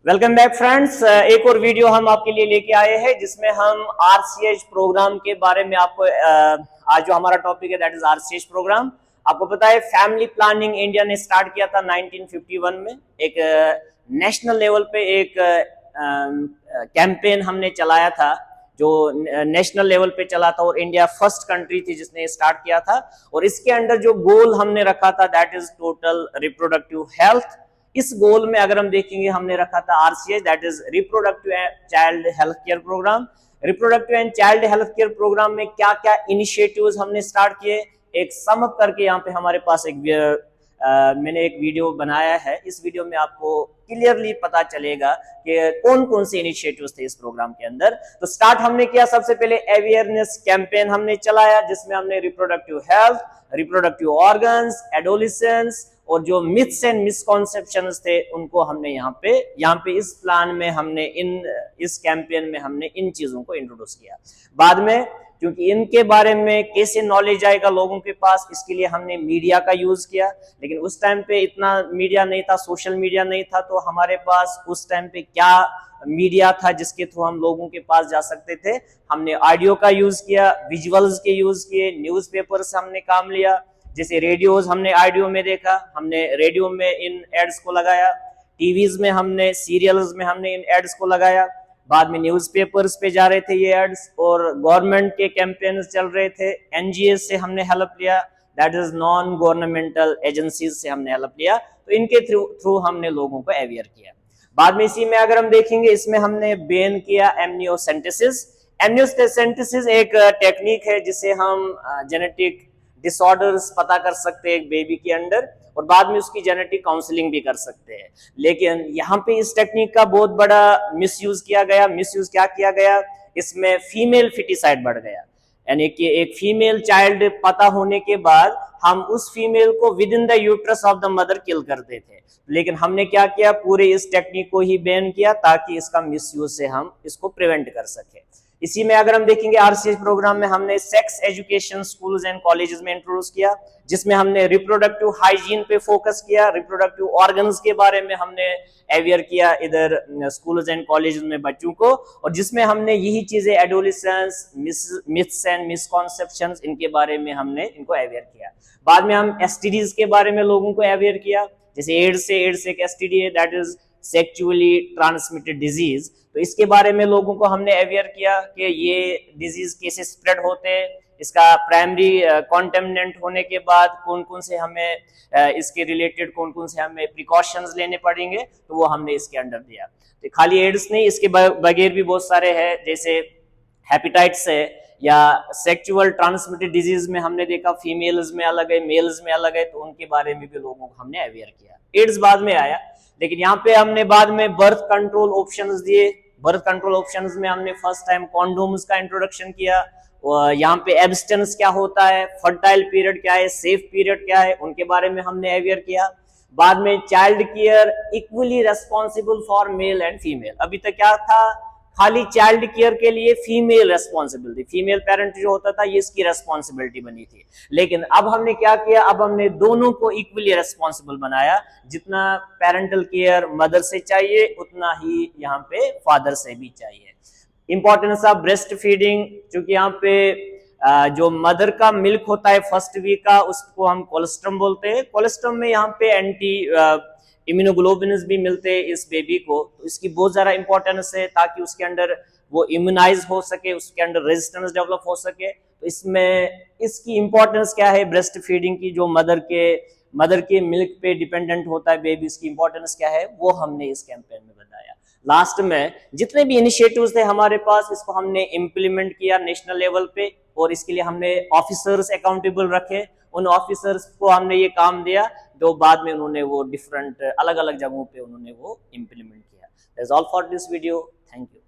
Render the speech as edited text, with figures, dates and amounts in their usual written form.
Welcome back friends. एक और video हम आपके लिए लेके आए हैं जिसमें हम आरसीएच प्रोग्राम के बारे में आपको आज जो हमारा टॉपिक है दैट इज आरसीएच प्रोग्राम। आपको पता है फैमिली प्लानिंग इंडिया ने स्टार्ट किया था 1951 में। एक नेशनल लेवल पे एक कैंपेन हमने चलाया था जो नेशनल लेवल पे चला था और इंडिया फर्स्ट कंट्री थी जिसने स्टार्ट किया था। और इसके अंडर जो गोल हमने रखा था that is total reproductive health. इस गोल में अगर हम देखेंगे हमने रखा था RCH that is reproductive and child health care programme. Reproductive and child health care programme में क्या क्या इनिशिएटिव्स हमने स्टार्ट किए एक सम अप करके यहाँ पे हमारे पास मैंने एक वीडियो बनाया है। इस वीडियो में आपको क्लियरली पता चलेगा कि कौन कौन से इनिशिएटिव्स थे इस प्रोग्राम के अंदर। तो स्टार्ट हमने किया सबसे पहले अवेयरनेस कैंपेन हमने चलाया जिसमें हमने reproductive health, reproductive organs, adolescence और जो मिथ्स एंड मिसकॉन्सेप्शंस थे उनको हमने यहाँ पे इस प्लान में हमने इस कैंपेन में हमने इन चीजों को इंट्रोड्यूस किया। बाद में क्योंकि इनके बारे में कैसे नॉलेज आएगा लोगों के पास, इसके लिए हमने मीडिया का यूज किया। लेकिन उस टाइम पे इतना मीडिया नहीं था, सोशल मीडिया नहीं था, तो हमारे पास उस टाइम पे क्या मीडिया था जिसके थ्रू हम लोगों के पास जा सकते थे। हमने ऑडियो का यूज किया, विजुअल्स के यूज किए, न्यूज़पेपर से हमने काम लिया। जैसे रेडियोज हमने ऑडियो में देखा, हमने रेडियो में इन एड्स को लगाया, टीवीज में हमने, सीरियल्स में हमने इन एड्स को लगाया। बाद में न्यूज़पेपर्स पे जा रहे थे ये एड्स और गवर्नमेंट के कैंपेन्स चल रहे थे। एनजीएस से हमने हेल्प लिया, that is non governmental agencies से हमने हेल्प लिया। तो इनके थ्रू हमने लोगों को अवेयर किया। बाद में इसी में अगर हम देखेंगे इसमें हमने बैन किया एमनियोसेंटेसिस। एमनियोसेंटेसिस एक टेक्निक है जिससे हम जेनेटिक डिसऑर्डर्स पता कर सकते हैं एक बेबी के अंदर और बाद में उसकी जेनेटिक काउंसलिंग भी कर सकते हैं। लेकिन यहाँ पे इस टेक्निक का बहुत बड़ा मिसयूज किया गया। मिसयूज क्या किया गया, इसमें फीमेल फिटिसाइड बढ़ गया, यानी कि एक फीमेल चाइल्ड पता होने के बाद हम उस फीमेल को within the uterus of the mother kill करते थे। लेकिन हमने क्या किया, पूरे इस टेक्निक को ही बैन किया ताकि इसका मिसयूज से हम इसको प्रिवेंट कर सके। इसी में अगर हम देखेंगे आरसीएच प्रोग्राम में हमने sex education schools and colleges में इंट्रोड्यूस किया जिसमें हमने रिप्रोडक्टिव हाइजीन पे फोकस किया, रिप्रोडक्टिव ऑर्गन्स के बारे में हमने अवेयर किया इधर स्कूल्स एंड कॉलेजेस में बच्चों को, और जिसमें हमने यही चीजें एडोलेसेंस, मिथ्स एंड मिसकॉन्सेप्शंस इनके बारे में हमने इनको अवेयर किया। बाद में हम एसटीडीज के बारे में लोगों को अवेयर किया, जैसे एड्स एक एसटीडी है that is sexually transmitted disease. तो इसके बारे में लोगों को हमने अवेयर किया कि ये डिजीज कैसे स्प्रेड होते हैं, इसका प्राइमरी कॉन्टेमिनेंट होने के बाद कौन कौन से हमें इसके रिलेटेड कौन कौन से हमें प्रिकॉशंस लेने पड़ेंगे, तो वो हमने इसके अंडर दिया। तो खाली एड्स नहीं, इसके बगैर भी बहुत सारे हैं, जैसे हेपेटाइटिस है या सेक्चुअल ट्रांसमिटेड डिजीज में हमने देखा फीमेल्स में अलग है, मेल्स में अलग है, तो उनके बारे में भी लोगों को हमने अवेयर किया। एड्स बाद में आया, लेकिन यहाँ पे हमने बाद में बर्थ कंट्रोल ऑप्शंस दिए। बर्थ कंट्रोल ऑप्शंस में हमने फर्स्ट टाइम कॉन्डोम्स का इंट्रोडक्शन किया। यहाँ पे एब्स्टेंस क्या होता है, फर्टाइल पीरियड क्या है, सेफ पीरियड क्या है, उनके बारे में हमने अवेयर किया। बाद में child care equally responsible for male and female. अभी तक क्या था, खाली चाइल्ड केयर के लिए फीमेल रेस्पॉन्सिबल थी, फीमेल पेरेंट जो होता था ये इसकी रेस्पॉन्सिबिलिटी बनी थी। लेकिन अब हमने क्या किया, अब हमने दोनों को इक्वली रेस्पॉन्सिबल बनाया। जितना पेरेंटल केयर मदर से चाहिए उतना ही यहाँ पे फादर से भी चाहिए। इंपॉर्टेंस ऑफ ब्रेस्ट फीडिंग, क्योंकि यहाँ पे जो मदर का मिल्क होता है फर्स्ट वीक का उसको हम कोलेस्ट्रम बोलते हैं। कोलेस्ट्रम में यहाँ पे एंटी इम्यूनोग्लोबिन्स भी मिलते हैं इस बेबी को, तो इसकी बहुत ज्यादा इंपॉर्टेंस है ताकि उसके अंदर वो इम्यूनाइज हो सके, उसके अंदर रेजिस्टेंस डेवलप हो सके। तो इसमें इसकी इंपॉर्टेंस क्या है ब्रेस्ट फीडिंग की, जो मदर के मिल्क पे डिपेंडेंट होता है बेबी, इसकी इंपॉर्टेंस क्या है वो हमने इस कैंपेन में बताया। लास्ट में जितने भी इनिशिएटिव्स थे हमारे पास इसको हमने इम्प्लीमेंट किया नेशनल लेवल पे, और इसके लिए हमने ऑफिसर्स अकाउंटेबल रखे। उन ऑफिसर्स को हमने ये काम दिया जो बाद में उन्होंने वो डिफरेंट अलग अलग जगहों पे उन्होंने वो इम्प्लीमेंट किया। That's all for this video, thank you.